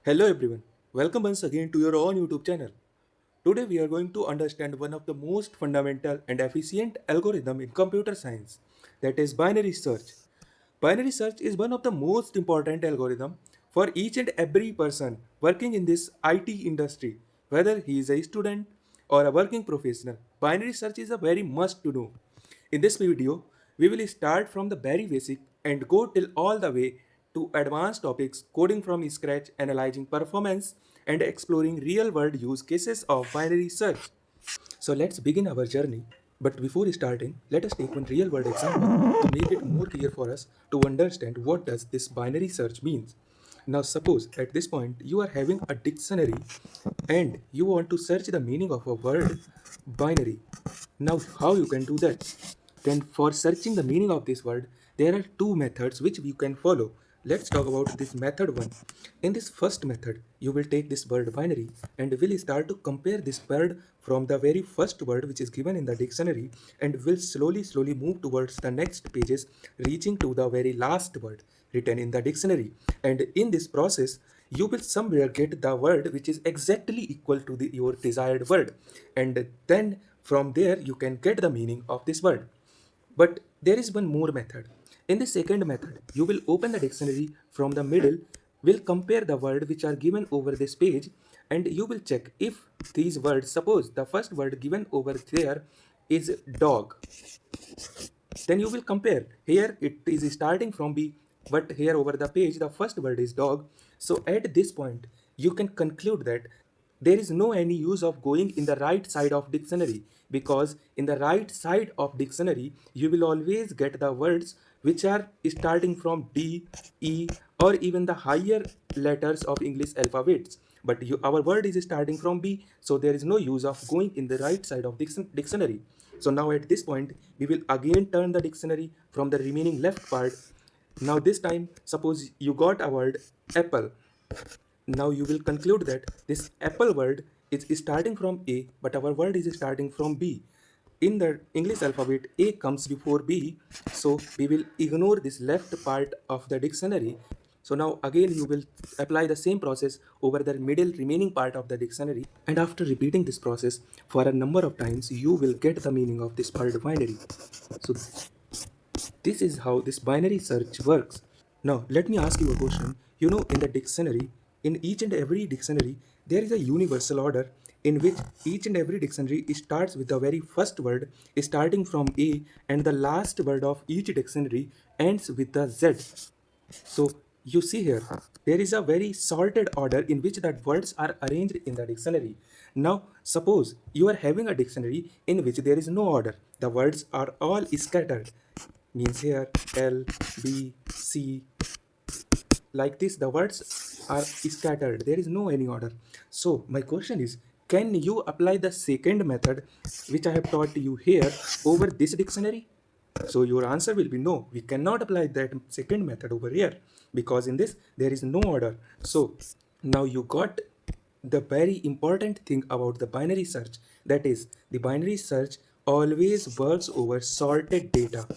Hello everyone, welcome once again to your own YouTube channel. Today we are going to understand one of the most fundamental and efficient algorithm in computer science, that is binary search. Binary search is one of the most important algorithm for each and every person working in this IT industry, whether he is a student or a working professional. Binary search is a very must to know. In this video, we will start from the very basic and go till all the way to advanced topics, coding from scratch, analyzing performance, and exploring real world use cases of binary search. So let's begin our journey. But before starting, let us take one real world example to make it more clear for us to understand what does this binary search means. Now suppose at this point you are having a dictionary and you want to search the meaning of a word binary. Now how you can do that? Then for searching the meaning of this word, there are two methods which you can follow. Let's talk about this method one. In this first method, you will take this word binary and will start to compare this word from the very first word which is given in the dictionary and will slowly move towards the next pages, reaching to the very last word written in the dictionary. And in this process, you will somewhere get the word which is exactly equal to your desired word, and then from there you can get the meaning of this word. But there is one more method. In the second method, you will open the dictionary from the middle, will compare the word which are given over this page, and you will check if these words, suppose the first word given over there is dog, then you will compare. Here it is starting from B, but here over the page the first word is dog. So at this point you can conclude that there is no any use of going in the right side of dictionary, because in the right side of dictionary you will always get the words which are starting from D, E, or even the higher letters of English alphabets. But our word is starting from B, so there is no use of going in the right side of dictionary. So now at this point, we will again turn the dictionary from the remaining left part. Now this time, suppose you got a word apple. Now you will conclude that this apple word is starting from A, but our word is starting from B. In the English alphabet, A comes before B, so we will ignore this left part of the dictionary. So now again you will apply the same process over the middle remaining part of the dictionary, and after repeating this process for a number of times, you will get the meaning of this word binary. So this is how this binary search works. Now, let me ask you a question. You know, in the dictionary, in each and every dictionary, there is a universal order in which each and every dictionary starts with the very first word starting from A, and the last word of each dictionary ends with the Z. So you see here, there is a very sorted order in which the words are arranged in the dictionary. Now, suppose you are having a dictionary in which there is no order. The words are all scattered. Means here L, B, C, like this. The words are scattered. There is no any order. So my question is, can you apply the second method which I have taught you here over this dictionary? So your answer will be no, we cannot apply that second method over here, because in this there is no order. So now you got the very important thing about the binary search, that is the binary search always works over sorted data.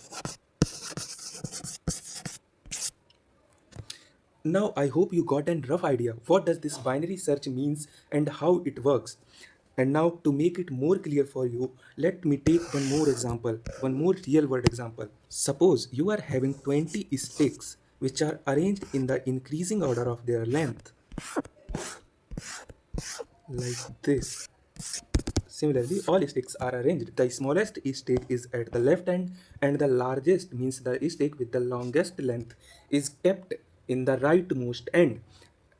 Now I hope you got a rough idea what does this binary search means and how it works. And now to make it more clear for you, let me take one more example, one more real world example. Suppose you are having 20 sticks which are arranged in the increasing order of their length, like this. Similarly, all sticks are arranged. The smallest stick is at the left end, and the largest, means the stick with the longest length, is kept in the rightmost end.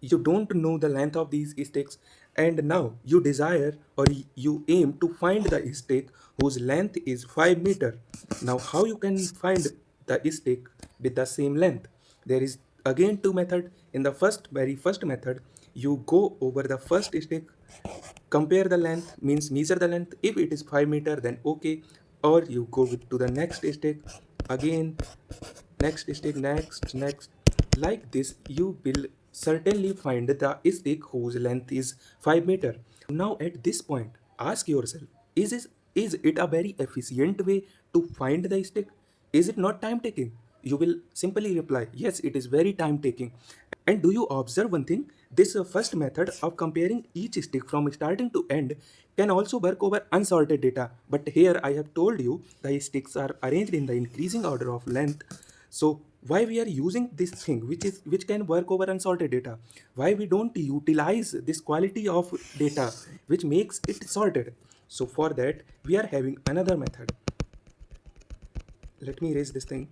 You don't know the length of these sticks, and now you desire or you aim to find the stick whose length is 5 meter. Now, how you can find the stick with the same length? There is again two method. In the very first method, you go over the first stick, compare the length, means measure the length. If it is 5 meter, then okay, or you go to the next stick, again next stick, next, like this you will certainly find the stick whose length is 5 meter. Now at this point, ask yourself, is it a very efficient way to find the stick? Is it not time taking? You will simply reply, yes, it is very time taking. And do you observe one thing? This first method of comparing each stick from starting to end can also work over unsorted data. But here I have told you the sticks are arranged in the increasing order of length. So why we are using this thing which can work over unsorted data? Why we don't utilize this quality of data which makes it sorted? So for that we are having another method. Let me erase this thing.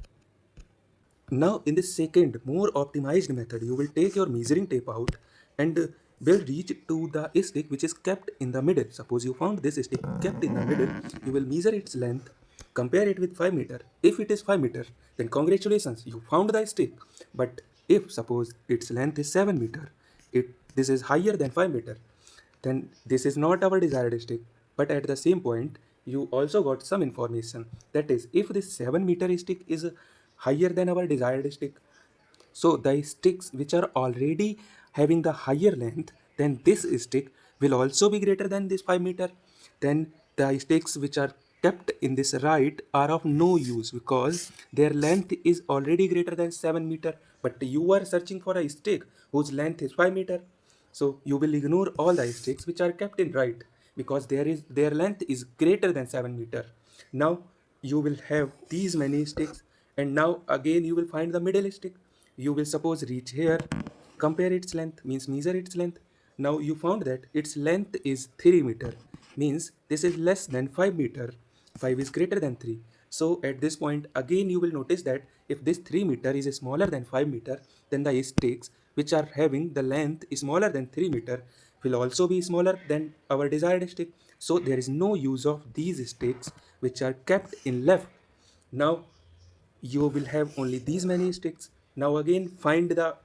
Now, in the second, more optimized method, you will take your measuring tape out and will reach to the stick which is kept in the middle. Suppose you found this stick kept in the middle, you will measure its length, compare it with 5 meter. If it is 5 meter, then congratulations, you found the stick. But if suppose its length is 7 meter, this is higher than 5 meter, then this is not our desired stick. But at the same point, you also got some information. That is, if this 7 meter stick is higher than our desired stick, so the sticks which are already having the higher length, then this stick will also be greater than this 5 meter. Then the sticks which are kept in this right are of no use because their length is already greater than 7 meter. But you are searching for a stick whose length is 5 meter. So you will ignore all the sticks which are kept in right because their length is greater than 7 meter. Now you will have these many sticks, and now again you will find the middle stick. You will suppose reach here, compare its length, means measure its length. Now you found that its length is 3 meter, means this is less than 5 meter. 5 is greater than 3. So at this point again you will notice that if this 3 meter is smaller than 5 meter, then the sticks which are having the length smaller than 3 meter will also be smaller than our desired stick. So there is no use of these sticks which are kept in left. Now you will have only these many sticks. Now again find the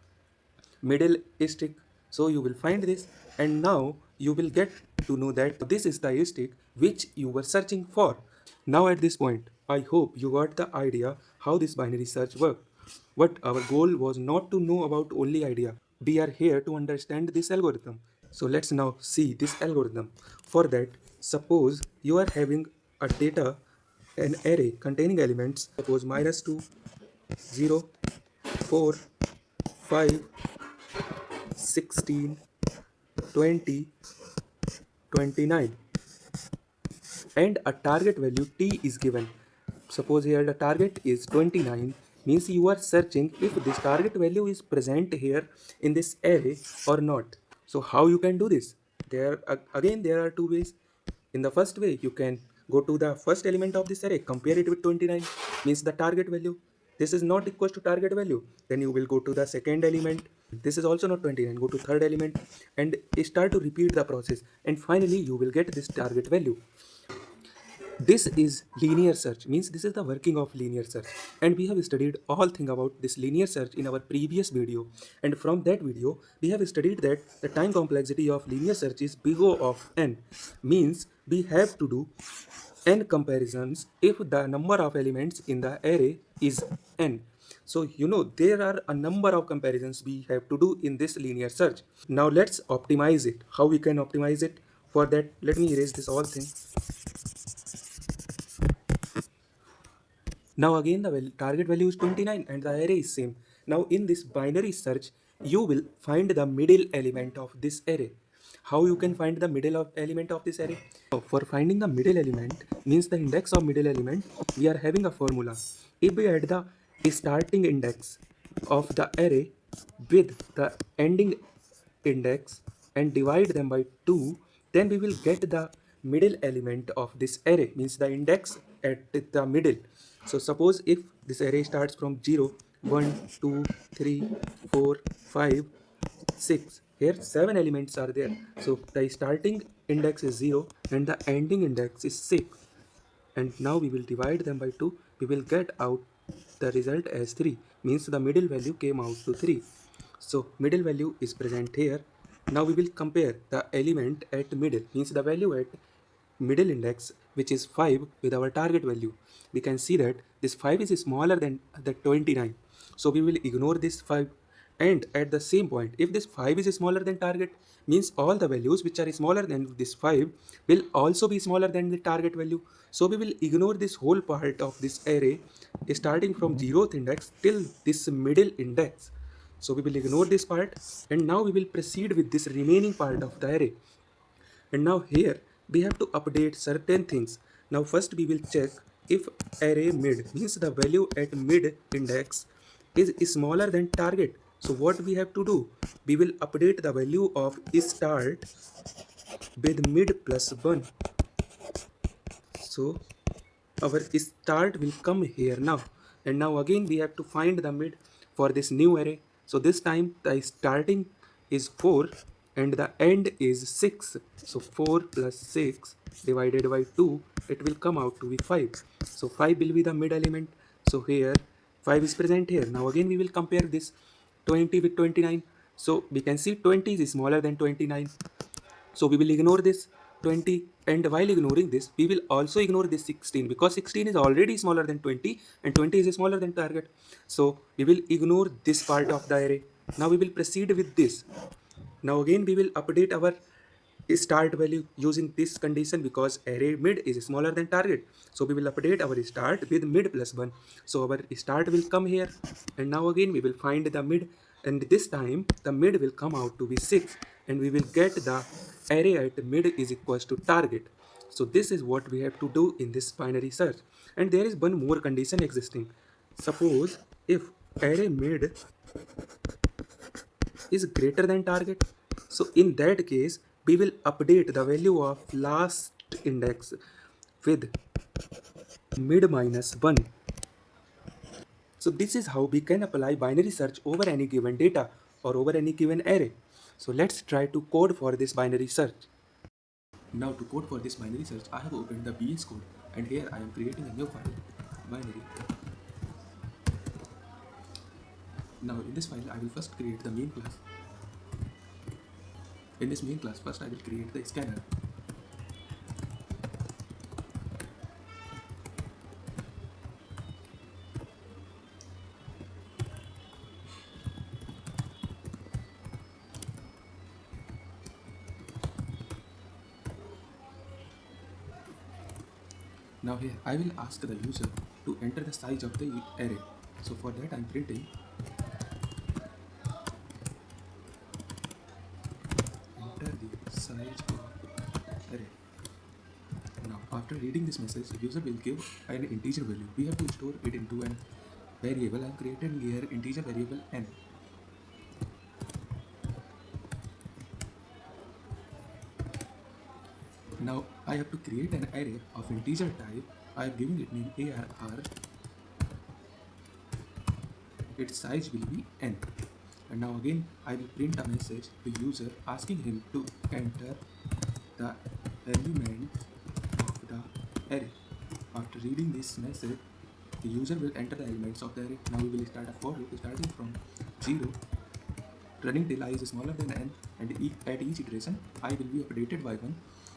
middle stick. So you will find this, and now you will get to know that this is the stick which you were searching for. Now at this point, I hope you got the idea how this binary search works. What our goal was not to know about only idea. We are here to understand this algorithm. So let's now see this algorithm. For that, suppose you are having a data, an array containing elements, suppose -2, 0, 4, 5, 16, 20, 29, and a target value t is given. Suppose here the target is 29, means you are searching if this target value is present here in this array or not. So how you can do this? There are two ways. In the first way, you can go to the first element of this array, compare it with 29, means the target value. This is not equal to target value. Then you will go to the second element. This is also not 29. Go to third element and start to repeat the process. And finally, you will get this target value. This is linear search, means this is the working of linear search, and we have studied all thing about this linear search in our previous video. And from that video we have studied that the time complexity of linear search is big O of n, means we have to do n comparisons if the number of elements in the array is n. So you know there are a number of comparisons we have to do in this linear search. Now let's optimize it. How we can optimize it? For that, let me erase this all thing. Now again the target value is 29 and the array is same. Now in this binary search, you will find the middle element of this array. How you can find the middle of element of this array? So for finding the middle element, means the index of middle element, we are having a formula. If we add the starting index of the array with the ending index and divide them by 2, then we will get the middle element of this array, means the index at the middle. So suppose if this array starts from 0, 1, 2, 3, 4, 5, 6. Here 7 elements are there. So the starting index is 0 and the ending index is 6. And now we will divide them by 2. We will get out the result as 3, means the middle value came out to 3. So middle value is present here. Now we will compare the element at middle, means the value at middle index, which is 5, with our target value. We can see that this 5 is smaller than the 29. So we will ignore this 5 And at the same point, if this 5 is smaller than target, means all the values which are smaller than this 5 will also be smaller than the target value. So we will ignore this whole part of this array starting from 0th index till this middle index. So we will ignore this part, and now we will proceed with this remaining part of the array. And now here we have to update certain things. Now first we will check if array mid, means the value at mid index is smaller than target. So what we have to do, we will update the value of start with mid plus 1. So our start will come here now, and now again we have to find the mid for this new array. So this time the starting is 4 and the end is 6. So 4 plus 6 divided by 2, it will come out to be 5. So 5 will be the mid element. So here 5 is present here. Now again we will compare this 20 with 29. So we can see 20 is smaller than 29. So we will ignore this 20, and while ignoring this we will also ignore this 16 because 16 is already smaller than 20 and 20 is smaller than target. So we will ignore this part of the array. Now we will proceed with this. Now again we will update our start value using this condition because array mid is smaller than target. So we will update our start with mid plus 1. So our start will come here, and now again we will find the mid, and this time the mid will come out to be 6, and we will get the array at mid is equals to target. So this is what we have to do in this binary search. And there is one more condition existing. Suppose if array mid is greater than target, so in that case we will update the value of last index with mid minus 1. So this is how we can apply binary search over any given data or over any given array. So let's try to code for this binary search. Now to code for this binary search, I have opened the VS Code, and here I am creating a new file, binary. Now in this file I will first create the main class. In this main class first I will create the scanner. Now here I will ask the user to enter the size of the array. So for that I am printing enter the size of array. Now after reading this message, user will give an integer value. We have to store it into an variable. I am creating here integer variable n. Now I have to create an array of integer type. I am giving it name ARR. Its size will be n. And now again I will print a message to user asking him to enter the element of the array. After reading this message, the user will enter the elements of the array. Now we will start a for loop starting from 0, running till I is smaller than n, and at each iteration I will be updated by 1.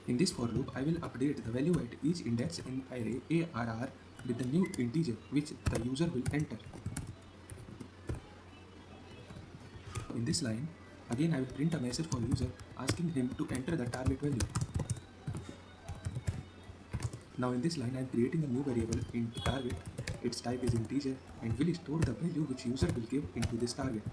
In this for loop, I will update the value at each index in array ARR with the new integer which the user will enter. In this line, again I will print a message for user asking him to enter the target value. Now in this line I am creating a new variable into target. Its type is integer and will store the value which user will give into this target.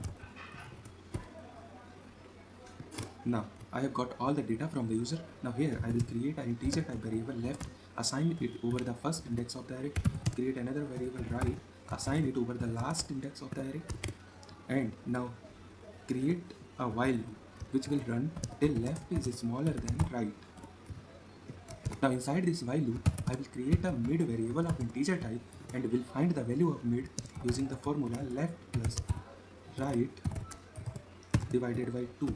Now I have got all the data from the user. Now here I will create an integer type variable left, assign it over the first index of the array, create another variable right, assign it over the last index of the array, and now create a while loop which will run till left is smaller than right. Now inside this while loop I will create a mid variable of integer type and will find the value of mid using the formula left plus right divided by 2.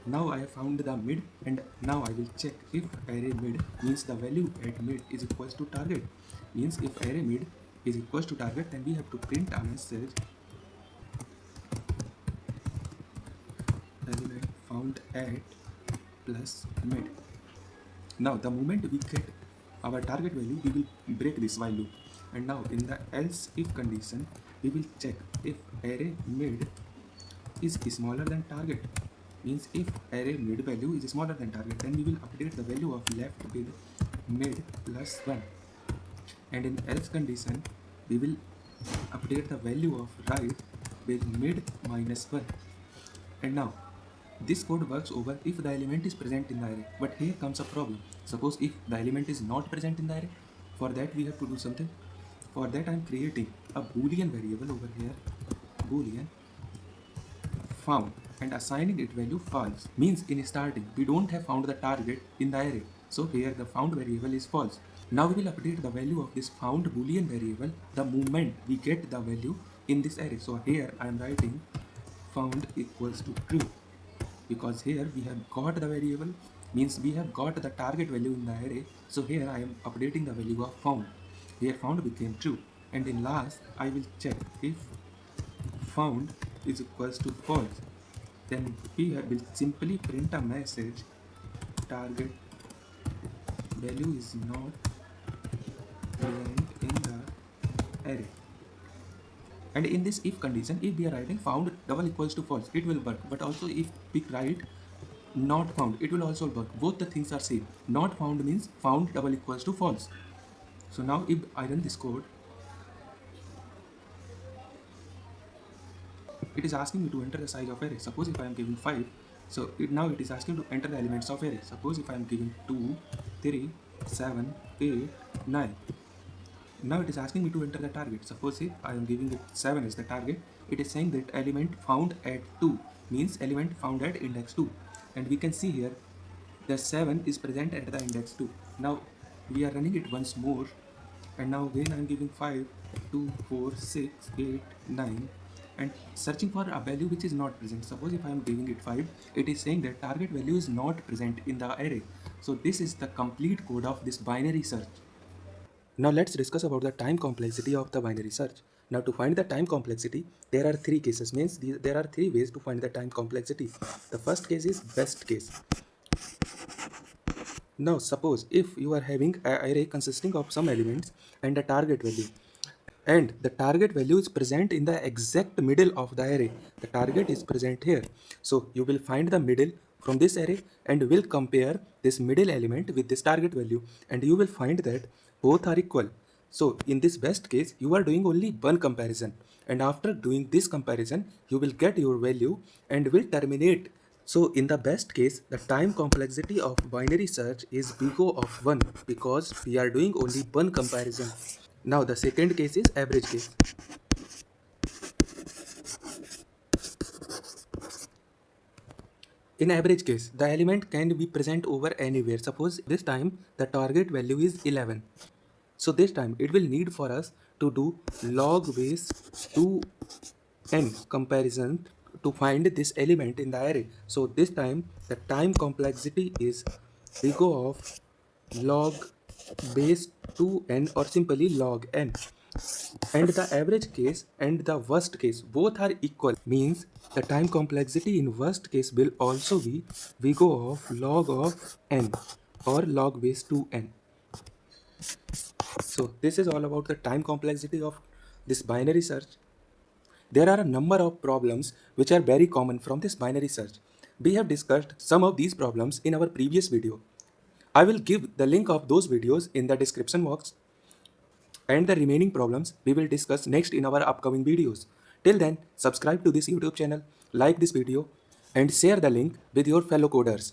Now I have found the mid, and now I will check if array mid means the value at mid is equals to target. Means if array mid is equals to target, then we have to print a message element found at plus mid. Now the moment we get our target value, we will break this while loop, and now in the else if condition we will check if array mid is smaller than target, means if array mid value is smaller than target, then we will update the value of left with mid plus 1, and in else condition we will update the value of right with mid minus 1. And now this code works over if the element is present in the array, but here comes a problem. Suppose if the element is not present in the array, for that we have to do something. For that I am creating a boolean variable over here, boolean found, and assigning it value false. Means in starting we don't have found the target in the array, so here the found variable is false. Now we will update the value of this found boolean variable the moment we get the value in this array. So here I am writing found equals to true, because here we have got the variable, means we have got the target value in the array. So here I am updating the value of found. Here found became true, and in last I will check if found is equals to false, then we will simply print a message target value is not present in the array. And in this if condition, if we are writing found double equals to false, it will work. But also if we write not found, it will also work. Both the things are same. Not found means found double equals to false. So now if I run this code, it is asking me to enter the size of array. Suppose if I am giving 5, so now it is asking to enter the elements of array. Suppose if I am giving 2, 3, 7, 8, 9. Now it is asking me to enter the target. Suppose if I am giving it 7 as the target, it is saying that element found at 2 means element found at index 2. And we can see here the 7 is present at the index 2. Now we are running it once more, and now again I am giving 5, 2, 4, 6, 8, 9, and searching for a value which is not present. Suppose if I am giving it 5, it is saying that target value is not present in the array. So this is the complete code of this binary search. Now let's discuss about the time complexity of the binary search. Now to find the time complexity, there are three cases, means there are three ways to find the time complexity. The first case is best case. Now suppose if you are having an array consisting of some elements and a target value, and the target value is present in the exact middle of the array. The target is present here. So you will find the middle from this array and will compare this middle element with this target value, and you will find that both are equal. So in this best case, you are doing only one comparison, and after doing this comparison, you will get your value and will terminate. So in the best case, the time complexity of binary search is big O of 1, because we are doing only one comparison. Now the second case is average case. In average case, the element can be present over anywhere. Suppose this time the target value is 11. So this time it will need for us to do log base 2n comparison to find this element in the array. So this time the time complexity is big O of log base 2n, or simply log n. And the average case and the worst case both are equal, means the time complexity in worst case will also be big O of log of n, or log base 2n. So this is all about the time complexity of this binary search. There are a number of problems which are very common from this binary search. We have discussed some of these problems in our previous video. I will give the link of those videos in the description box, and the remaining problems we will discuss next in our upcoming videos. Till then, subscribe to this YouTube channel, like this video, and share the link with your fellow coders.